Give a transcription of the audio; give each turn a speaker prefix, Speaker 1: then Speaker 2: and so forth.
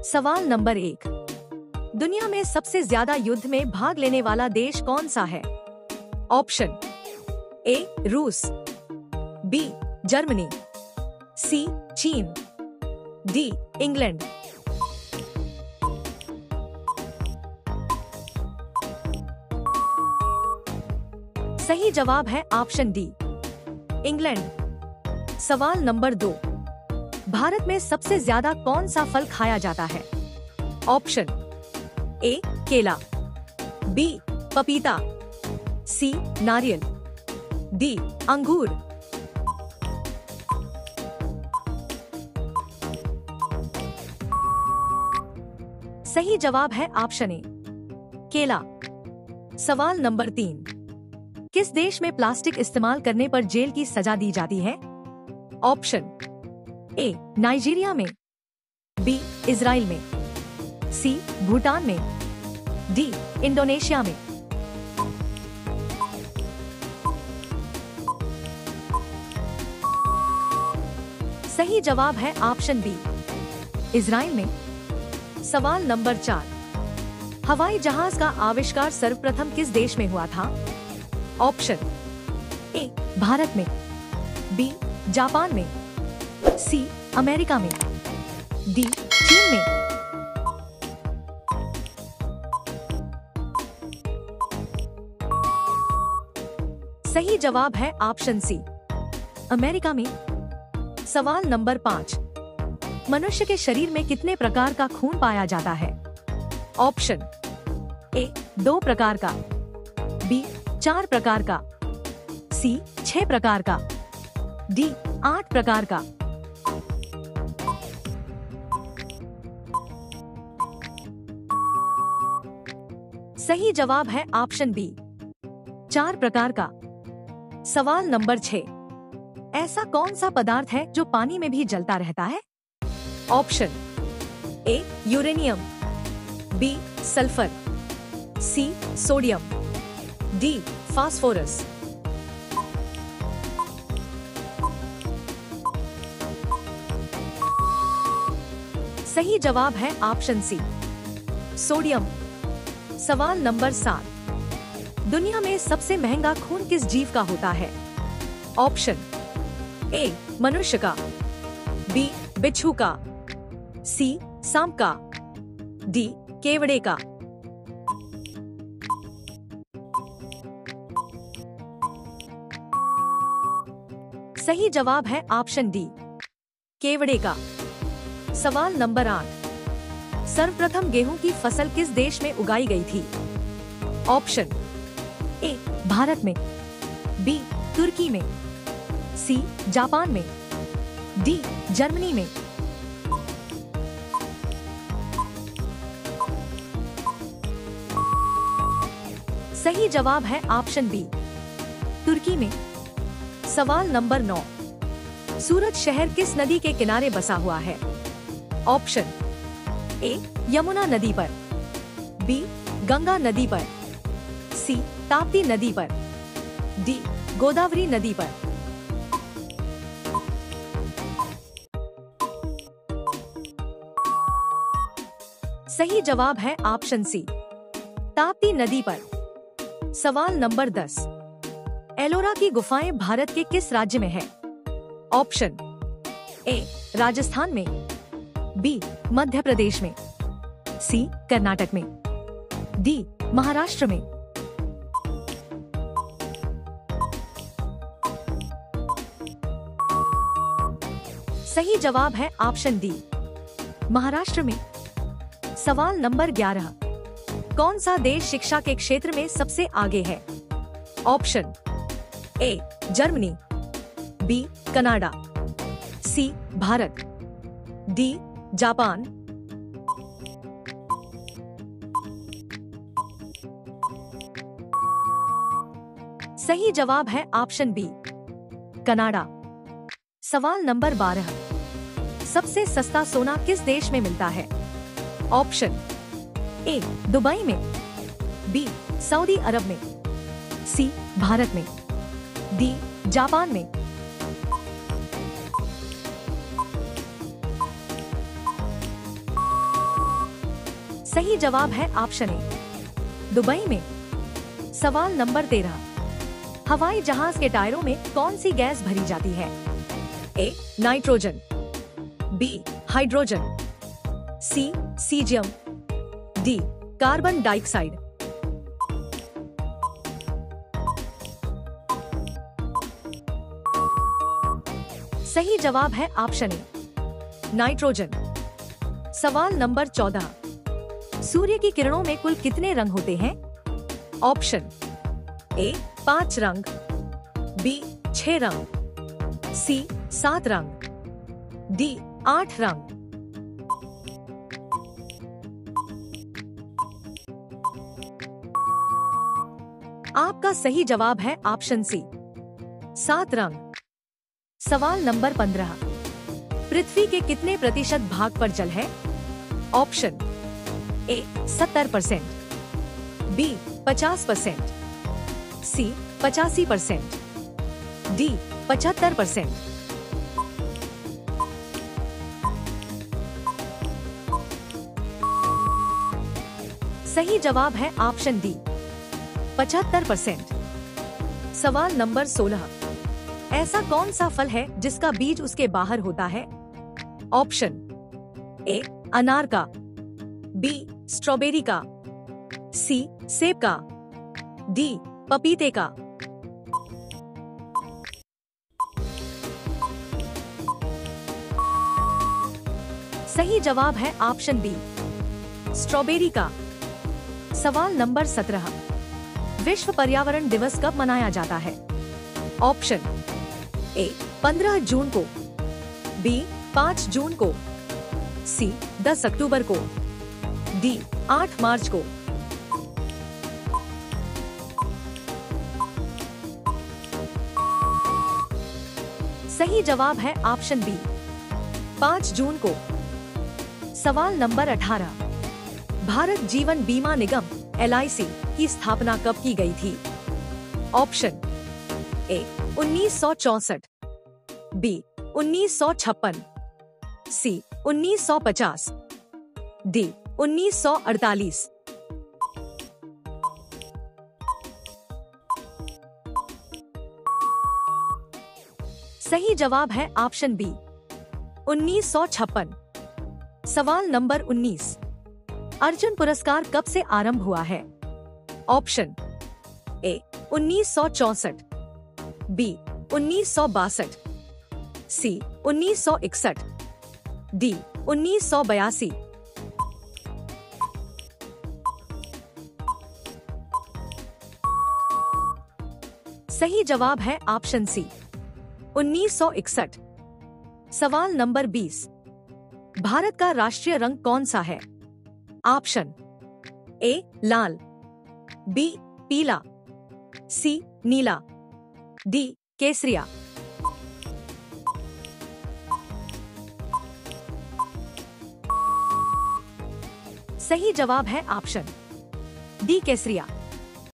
Speaker 1: सवाल नंबर 1। दुनिया में सबसे ज्यादा युद्ध में भाग लेने वाला देश कौन सा है? ऑप्शन ए रूस, बी जर्मनी, सी चीन, डी इंग्लैंड। सही जवाब है ऑप्शन डी इंग्लैंड। सवाल नंबर 2। भारत में सबसे ज्यादा कौन सा फल खाया जाता है? ऑप्शन ए केला, बी पपीता, सी नारियल, डी अंगूर। सही जवाब है ऑप्शन ए केला। सवाल नंबर 3। किस देश में प्लास्टिक इस्तेमाल करने पर जेल की सजा दी जाती है? ऑप्शन ए नाइजीरिया में, बी इजराइल में, सी भूटान में, डी इंडोनेशिया में। सही जवाब है ऑप्शन बी इजराइल में। सवाल नंबर 4। हवाई जहाज का आविष्कार सर्वप्रथम किस देश में हुआ था? ऑप्शन ए भारत में, बी जापान में, सी अमेरिका में, डी चीन में। सही जवाब है ऑप्शन सी अमेरिका में। सवाल नंबर 5। मनुष्य के शरीर में कितने प्रकार का खून पाया जाता है? ऑप्शन ए 2 प्रकार का, बी 4 प्रकार का, सी 6 प्रकार का, डी 8 प्रकार का। सही जवाब है ऑप्शन बी 4 प्रकार का। सवाल नंबर 6। ऐसा कौन सा पदार्थ है जो पानी में भी जलता रहता है? Option A uranium, B sulphur, C sodium, D phosphorus. सही जवाब है ऑप्शन सी सोडियम। सवाल नंबर 7। दुनिया में सबसे महंगा खून किस जीव का होता है? ऑप्शन ए मनुष्य का, बी बिच्छू का, सी सांप का, डी केवड़े का। सही जवाब है ऑप्शन डी केवड़े का। सवाल नंबर 8। सर्वप्रथम गेहूं की फसल किस देश में उगाई गई थी? ऑप्शन ए भारत में, बी तुर्की में, सी जापान में, डी जर्मनी में। सही जवाब है ऑप्शन बी तुर्की में। सवाल नंबर 9। सूरत शहर किस नदी के किनारे बसा हुआ है? ऑप्शन ए यमुना नदी पर, बी गंगा नदी पर, सी ताप्ती नदी पर, डी गोदावरी नदी पर। सही जवाब है ऑप्शन सी ताप्ती नदी पर। सवाल नंबर 10। एलोरा की गुफाएं भारत के किस राज्य में है? ऑप्शन ए राजस्थान में, बी मध्य प्रदेश में, सी कर्नाटक में, डी महाराष्ट्र में। सही जवाब है ऑप्शन डी महाराष्ट्र में। सवाल नंबर 11। कौन सा देश शिक्षा के क्षेत्र में सबसे आगे है? Option A Germany, B Canada, C Bharat, D Japan. सही जवाब है ऑप्शन बी कनाडा। सवाल नंबर 12। सबसे सस्ता सोना किस देश में मिलता है? ऑप्शन ए दुबई में, बी सऊदी अरब में, सी भारत में, डी जापान में। सही जवाब है ऑप्शन ए, दुबई में। सवाल नंबर 13, हवाई जहाज के टायरों में कौन सी गैस भरी जाती है? A nitrogen, B hydrogen, C caesium, D carbon dioxide. सही जवाब है ऑप्शन ए, नाइट्रोजन। सवाल नंबर 14, सूर्य की किरणों में कुल कितने रंग होते हैं? ऑप्शन ए 5 रंग, बी 6 रंग, सी 7 रंग, डी 8 रंग। आपका सही जवाब है ऑप्शन सी, 7 रंग। सवाल नंबर 15, पृथ्वी के कितने प्रतिशत भाग पर जल है? Option A 70%, B 50%, C 85%, D 75%। सही जवाब है ऑप्शन डी, 75%। सवाल नंबर 16, ऐसा कौन सा फल है जिसका बीज उसके बाहर होता है? ऑप्शन ए अनार का, बी स्ट्रॉबेरी का, सी सेब का, डी पपीते का। सही जवाब है ऑप्शन बी, स्ट्रॉबेरी का। सवाल नंबर 17, विश्व पर्यावरण दिवस कब मनाया जाता है? ऑप्शन ए 15 जून को, बी 5 जून को, सी 10 अक्टूबर को, डी 8 मार्च को। सही जवाब है ऑप्शन बी, 5 जून को। सवाल नंबर 18, भारत जीवन बीमा निगम LIC की स्थापना कब की गई थी? Option A 1964, B 1956, C 1950, D 1948। सही जवाब है ऑप्शन बी, 1956। सवाल नंबर 19, अर्जुन पुरस्कार कब से आरंभ हुआ है? Option A 1964, B 1962, C 1961, D 1982। सही जवाब है ऑप्शन सी, 1961। सवाल नंबर 20, भारत का राष्ट्रीय रंग कौन सा है? ऑप्शन ए लाल, बी पीला, सी नीला, डी केसरिया। सही जवाब है ऑप्शन डी केसरिया।